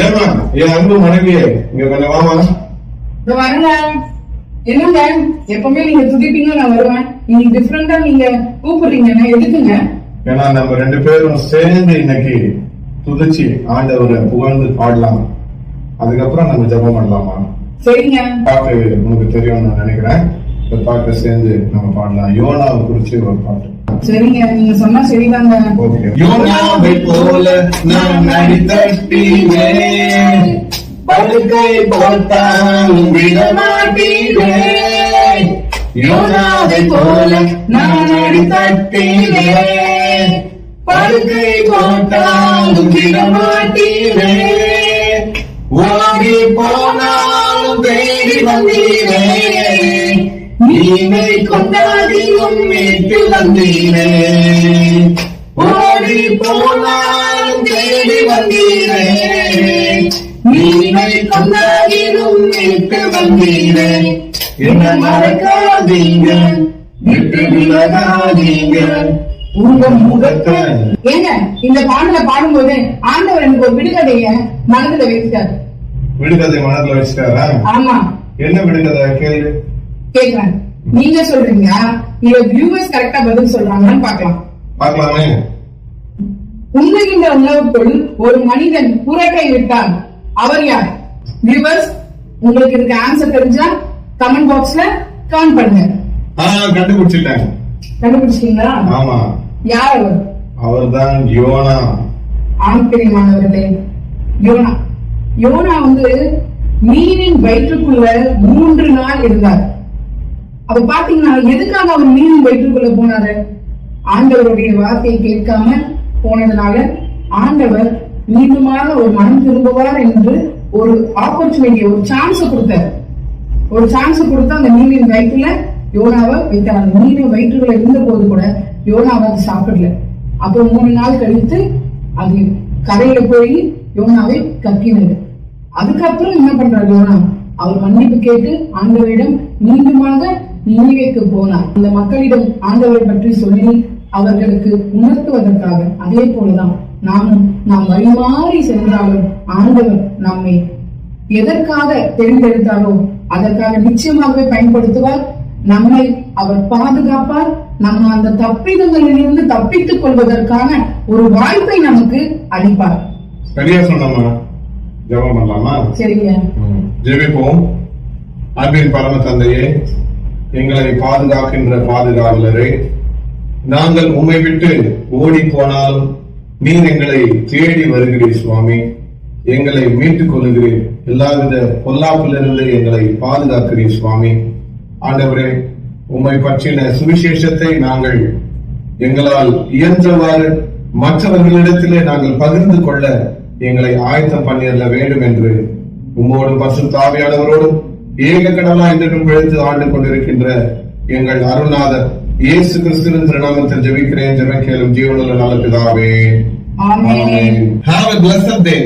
ஏமா என் அன்பு மனைவியே இங்க கொஞ்சம் வாமா. வரங்க. என்னங்க எப்பவுமே நீங்க துதிப்பீங்க, நான் வருவேன். இன்னைக்கு டிஃபரெண்டா நீங்க கூப்பிடுறீங்க, எதுக்குங்க? ஏன்னா நம்ம 2 பேரும் சேர்ந்து இன்னைக்கு துதிச்சு ஆண்டவரை புகழ்ந்து பாடலாம். அதுக்கப்புறம் நம்ம ஜெபம் பண்ணலாமா? சரிங்க. பாட்டு உனக்கு தெரியும் நான் நினைக்கிறேன். இந்த பாட்டை சேர்ந்து நம்ம பாடலாம். யோனாவை குறிச்சு ஒரு பாட்டு. சரிங்க, நீங்க சொன்னா சரிதாங்க. யோனாவை போல நான் அடித்தட்டினே, படுக்கை போட்டால் விடமாட்டீரே. யோனாவை போல நான் அடித்தட்டினே, படுக்கை போட்டால் விடமாட்டீரே. ஓடி போனாலும் தேடி வந்தீரே, நீனை கொண்டாடியும் மீட்டு வந்தீரே. ஓடி போனாலும் தேடி வந்தீரே, நீனை கொண்டாடியும் மீட்டு வந்தீரே. என்ன மறக்காதீங்க, விட்டு விலகாதீங்க உங்க முகத்தை. ஏங்க இந்த பாடல பாடும்போது ஆண்டவர் எனக்கு ஒரு விடுகதைய மனதுல வச்சுட்டாரு. விடுகதை மனதுல வச்சுட்டாரா? ஆமா. என்ன விடுகதை கேள்வி கேக்குறேன், நீங்க சொல்றீங்களா இல்ல வியூவர்ஸ் கரெக்டா பதில் சொல்றாங்கன்னு பாக்கலாம். பாக்கலாமே. உண்ணுகின்ற உணவுக்குள் ஒரு மனிதன் புறக்கை விட்டால் அவர் யார்? வியூவர்ஸ் உங்களுக்கு இதுக்கு ஆன்சர் தெரிஞ்சா கமெண்ட் பாக்ஸ்ல கமெண்ட் பண்ணுங்க. கண்டுபிடிச்சிட்டேன். கண்டுபிடிச்சிட்டீங்களா? ஆமா. யார் அவர்? அவர்தான் யோனா. ஆச்சரியமானவர்களே, யோனா. யோனா மீனின் வயிற்றுக்குள்ள 3 நாள் இருந்தார். அப்ப பாத்தீங்கன்னா எதுக்காக அவர் மீனின் வயிற்றுக்குள்ள போனாரு? ஆண்டவருடைய வார்த்தையை கேட்காம போனதுனால ஆண்டவர் மீண்டுமாக ஒரு மனம் திரும்புவார் என்று ஒரு ஆப்பர்ச்சுனிட்டி, ஒரு சான்ஸ் கொடுத்தார். ஒரு சான்ஸ் கொடுத்து அந்த மீனின் வயிற்றுல யோனாவை வைத்தார். அந்த மீனின் வயிற்றுக்குள்ள இருந்த போது கூட யோனாவை அது சாப்பிடல. அப்போ 3 நாள் கழித்து அது கரையில போய் யோனாவை கக்கினது. அதுக்கப்புறம் என்ன பண்றாரு யோனா? அவர் மன்னிப்பு கேட்டு ஆண்டவரிடம் மீண்டுமாக நினைவுக்கு போனார். அந்த மக்களிடம் ஆண்டவரை பற்றி சொல்லி அவர்களுக்கு உணர்த்துவதற்காக. அதே போலதான் நாம் வழிமாறி சென்றாலும் ஆண்டவர் நம்மை எதற்காக தேர்ந்தெடுத்தாரோ அதற்காக நிச்சயமாகவே பயன்படுத்துவார். நம்மை அவர் பாதுகாப்பார். நம்ம அந்த தப்பிதங்களிலிருந்து தப்பித்துக் கொள்வதற்கான ஒரு வாய்ப்பை நமக்கு அளிப்பார். சரியா சொன்னமா? ஜெபம் பண்ணலாமா? சரிங்க, ஜெபிப்போம். அன்பின் பரம தந்தையே, எங்களை பாதுகாக்கின்ற பாதுகாவலரே, நாங்கள் உம்மை விட்டு ஓடி போனாலும் நீர் எங்களை தேடி வருகிறீர் சுவாமி. எங்களை மீட்டுக் கொள்ளுகிறீர். எல்லாவித பொல்லாப்பிலிருந்து எங்களை பாதுகாக்கிறீர் சுவாமி. ஆண்டவரே, உம்மை பற்றின சுவிசேஷத்தை நாங்கள் எங்களால் இயன்றவாறு மற்றவர்களிடத்திலே நாங்கள் பகிர்ந்து கொள்ள எங்களை ஆயத்தம் பண்ணிட வேண்டும் என்று உம்மோடும் பரிசுத்த ஆவியானவரோடும் ஏக கடவுளா என்றும் பிழைத்து ஆண்டு கொண்டிருக்கின்ற எங்கள் அருள்நாதர் இயேசு கிறிஸ்துவின் திருநாமத்தில் ஜெபிக்கிறேன். ஜெபம் கேளும் ஜீவனுள்ள நல்ல பிதாவே. ஆமென். Have a blessed day.